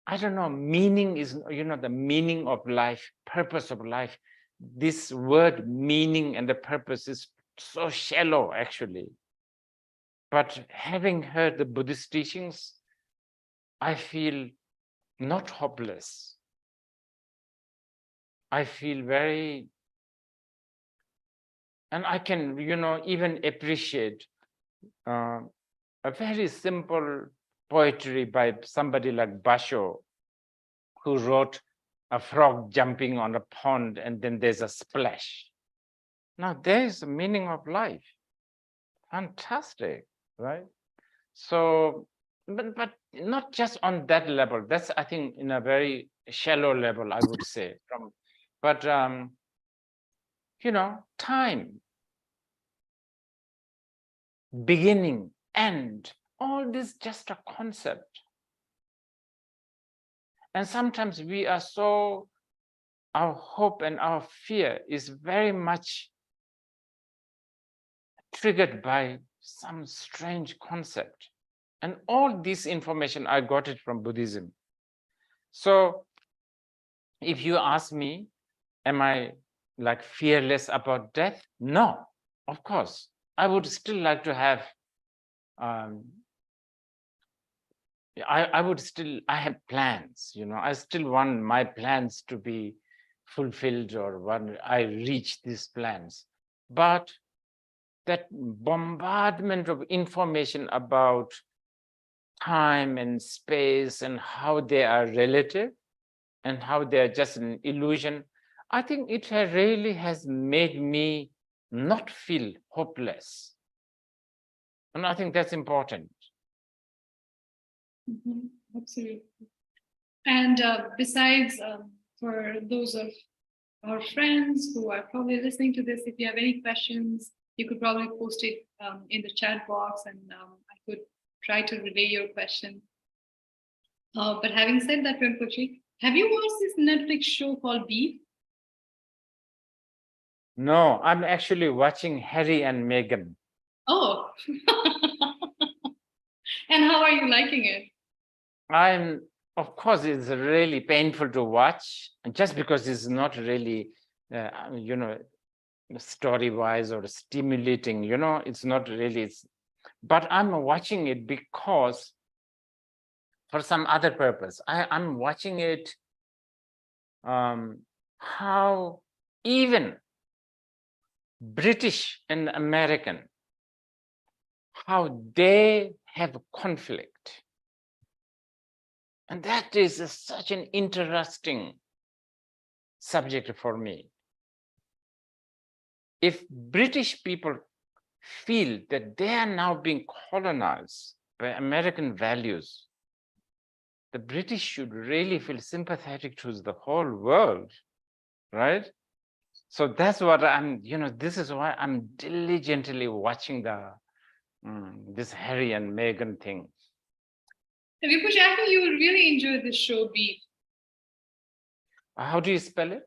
I don't know, meaning is, you know, the meaning of life, purpose of life. This word meaning and the purpose is so shallow, actually. But having heard the Buddhist teachings, I feel not hopeless. I feel very, and I can, you know, even appreciate a very simple poetry by somebody like Basho, who wrote a frog jumping on a pond and then there's a splash. Now there's the meaning of life. Fantastic, right? So, but not just on that level. That's, I think, in a very shallow level, I would say. But you know, time, beginning, end, all this just a concept. And sometimes we are so, our hope and our fear is very much triggered by some strange concept. And all this information, I got it from Buddhism. So if you ask me, am I like fearless about death? No, of course. I would still like to have, I have plans, you know, I still want my plans to be fulfilled, or when I reach these plans. But that bombardment of information about time and space and how they are relative and how they are just an illusion, I think it really has made me not feel hopeless. And I think that's important. Absolutely. And besides, for those of our friends who are probably listening to this, if you have any questions, you could probably post it in the chat box, and I could try to relay your question. But having said that, Rinpoche, have you watched this Netflix show called Beef? No, I'm actually watching Harry and Meghan. Oh, and how are you liking it? Of course, it's really painful to watch, just because it's not really, you know, story-wise or stimulating, you know, it's not really, but I'm watching it because for some other purpose. I'm watching it, how even British and American, how they have conflict. And that is such an interesting subject for me. If British people feel that they are now being colonized by American values, the British should really feel sympathetic to the whole world, right? So that's what I'm, this is why I'm diligently watching this Harry and Meghan thing. Rinpoche, I think you will really enjoy this show, Beef. How do you spell it?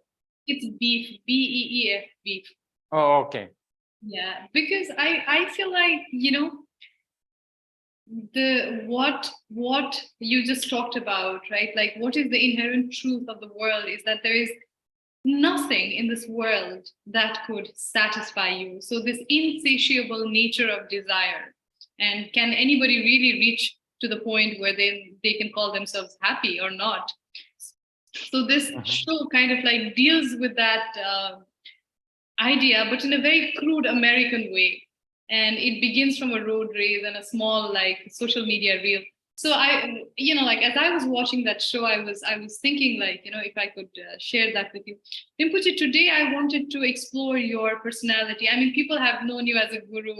It's Beef, B-E-E-F, Beef. Oh, okay. Yeah, because I feel like, what you just talked about, right? Like, what is the inherent truth of the world is that there is nothing in this world that could satisfy you. So this insatiable nature of desire, and can anybody really reach to the point where they can call themselves happy or not? So this show kind of like deals with that idea, but in a very crude American way. And it begins from a road race and a small like social media reel. So I, like as I was watching that show, I was thinking like, if I could share that with you. Rinpoche, today I wanted to explore your personality. I mean, people have known you as a guru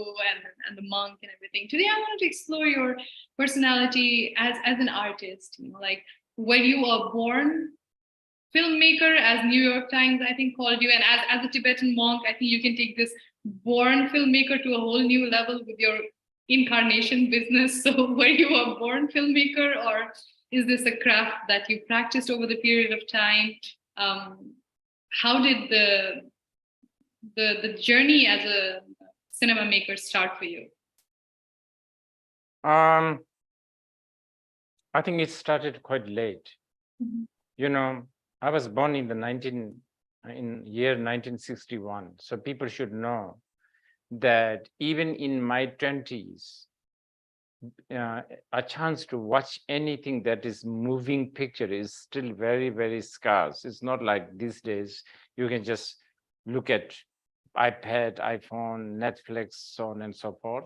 and the monk and everything. Today I wanted to explore your personality as an artist, like when you were born filmmaker, as New York Times, I think, called you, and as a Tibetan monk, I think you can take this born filmmaker to a whole new level with your incarnation business. So were you a born filmmaker, or is this a craft that you practiced over the period of time? How did the journey as a cinema maker start for you? I think it started quite late. I was born in year 1961. So people should know that even in my 20s, a chance to watch anything that is moving picture is still very, very scarce. It's not like these days, you can just look at iPad, iPhone, Netflix, so on and so forth.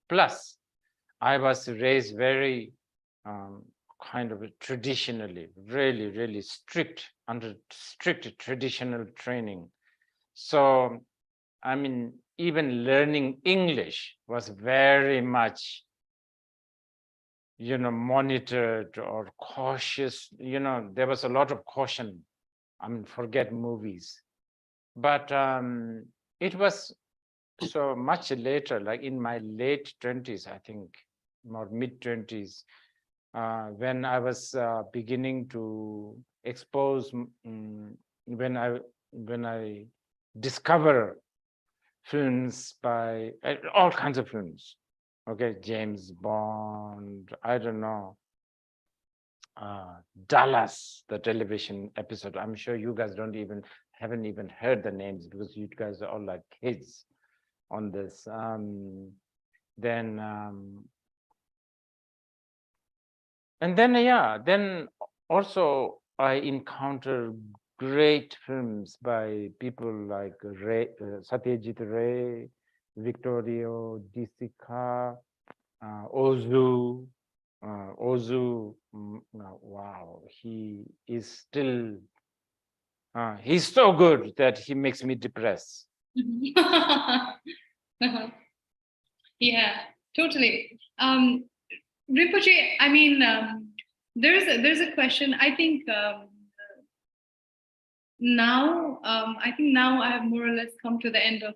Plus, I was raised very kind of traditionally, really, really strict, under strict traditional training. So, I mean, even learning English was very much, monitored or cautious. There was a lot of caution. I mean, forget movies. But it was so much later, like in my late 20s, I think, or mid 20s, when I was beginning to expose, when I discover films by all kinds of films, okay, James Bond, I don't know, Dallas, the television episode. I'm sure you guys haven't even heard the names because you guys are all like kids on this. And then also I encountered great films by people like Satyajit Ray, Victorio De Sica, Ozu. Ozu, wow, he is still, he's so good that he makes me depressed. Yeah, totally. Rinpoche, I mean, there's a question. I think now I have more or less come to the end of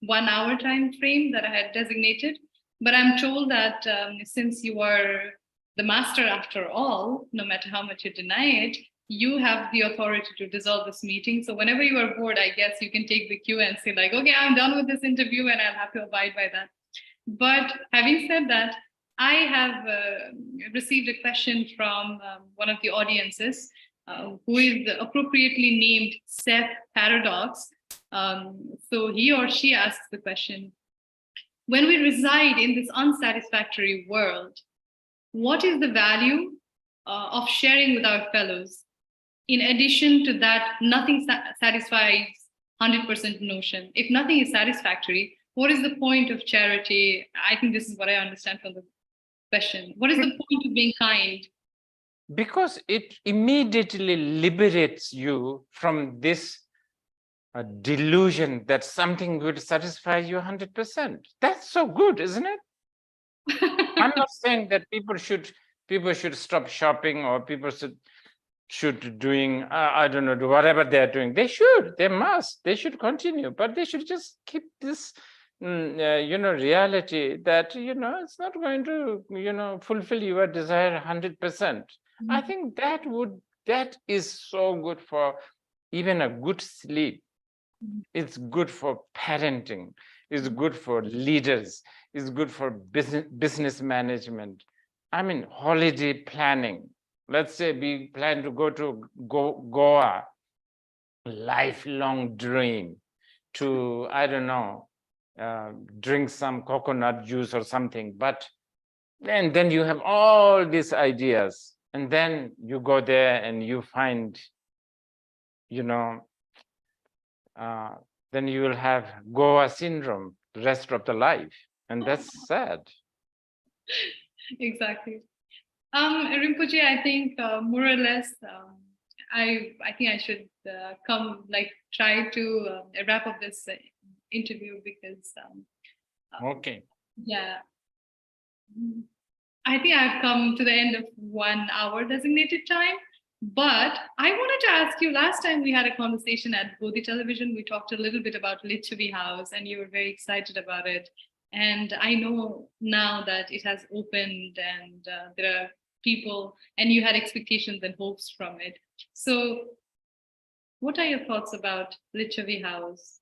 1 hour time frame that I had designated. But I'm told that since you are the master after all, no matter how much you deny it, you have the authority to dissolve this meeting. So whenever you are bored, I guess you can take the cue and say like, okay, I'm done with this interview and I'll have to abide by that. But having said that, I have received a question from one of the audiences who is appropriately named Seth Paradox. So he or she asks the question, when we reside in this unsatisfactory world, what is the value of sharing with our fellows? In addition to that, nothing satisfies 100% notion. If nothing is satisfactory, what is the point of charity? I think this is what I understand from the question. What is the point of being kind? because it immediately liberates you from this delusion that something would satisfy you 100%. That's so good, isn't it? I'm not saying that people should stop shopping, or people should doing I don't know, do whatever they're doing. They must, they should continue, but they should just keep this reality that it's not going to fulfill your desire 100%. I think that is so good for even a good sleep. It's good for parenting, it's good for leaders, it's good for business management. I mean, holiday planning. Let's say we plan to go to Goa, lifelong dream to, I don't know, drink some coconut juice or something. But then you have all these ideas, and then you go there and you find, then you will have Goa syndrome the rest of the life, and that's sad. Exactly. Rinpoche, I think more or less, I think I should try to wrap up this interview, because Okay. yeah, I think I've come to the end of 1 hour designated time. But I wanted to ask you, last time we had a conversation at Bodhi Television, we talked a little bit about Licchavi House, and you were very excited about it. And I know now that it has opened, and there are people, and you had expectations and hopes from it. So what are your thoughts about Licchavi House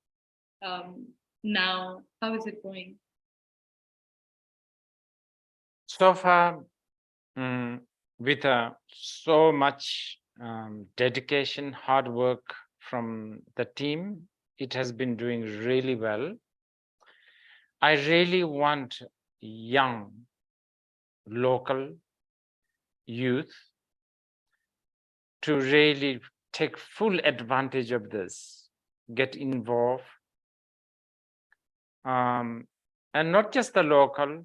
now? How is it going? So far, with so much dedication, hard work from the team, it has been doing really well. I really want young, local youth to really take full advantage of this, get involved. And not just the local,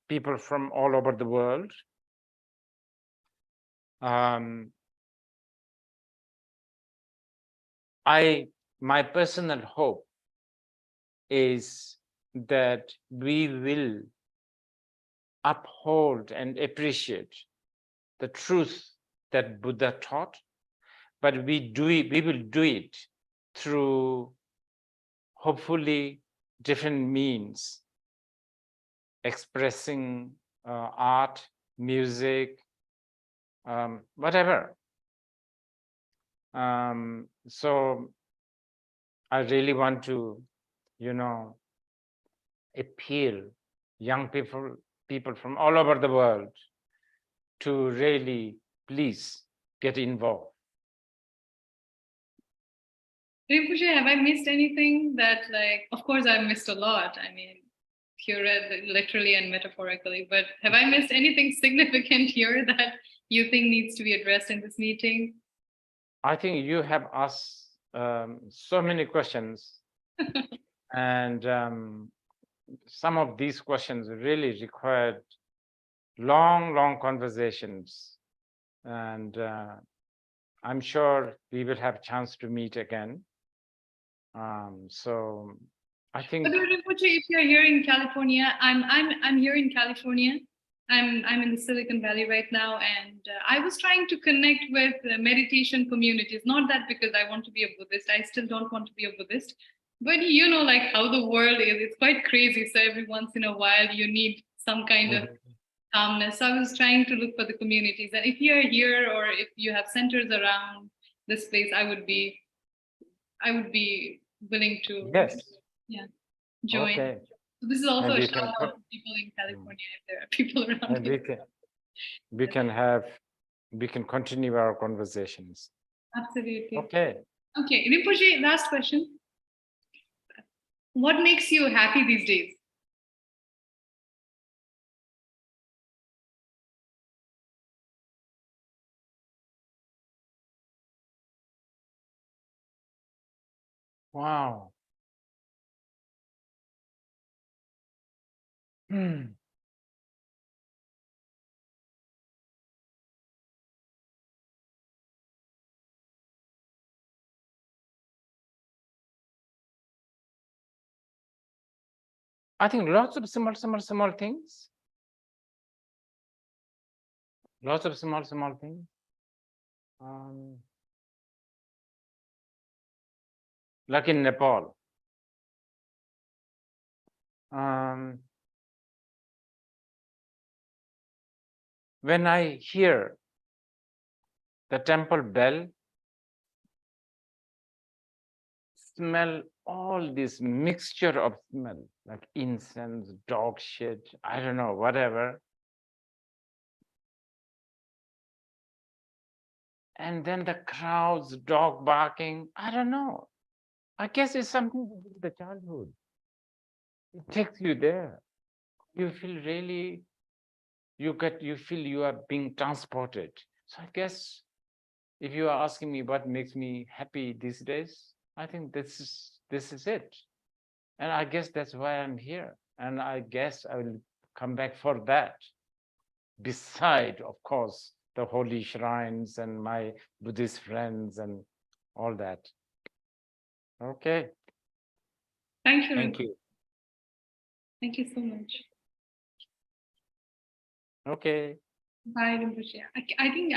people from all over the world. My personal hope is that we will uphold and appreciate the truth that Buddha taught, but we will do it through hopefully different means, expressing art, music, whatever. So I really want to, appeal young people from all over the world to really please get involved. Rinpoche, have I missed anything that, of course I've missed a lot. I mean, here literally and metaphorically, but have I missed anything significant here that you think needs to be addressed in this meeting? I think you have asked so many questions, and some of these questions really required long conversations, and I'm sure we will have a chance to meet again. So I think. But Rinpoche, if you're here in California, I'm here in California. I'm in the Silicon Valley right now, and I was trying to connect with meditation communities. Not that because I want to be a Buddhist. I still don't want to be a Buddhist. But like how the world is, it's quite crazy. So every once in a while, you need some kind of calmness. So I was trying to look for the communities. And if you're here, or if you have centers around this place, I would be willing to join. Okay. So this is also a shout out to people in California, if there are people around. And we can continue our conversations. Absolutely. Okay. Okay, Rinpoche, last question. What makes you happy these days? Wow. I think lots of small things. Lots of small things. Like in Nepal. When I hear the temple bell, smell all this mixture of smell, like incense, dog shit, I don't know, whatever. And then the crowds, dog barking, I don't know. I guess it's something to do with the childhood. It takes you there. You feel really, you feel you are being transported. So I guess if you are asking me what makes me happy these days, I think this is it. And I guess that's why I'm here. And I guess I will come back for that. Beside, of course, the holy shrines and my Buddhist friends and all that. Okay. Thank you. Thank you. Thank you so much. Okay. Bye, Rinpoche. I think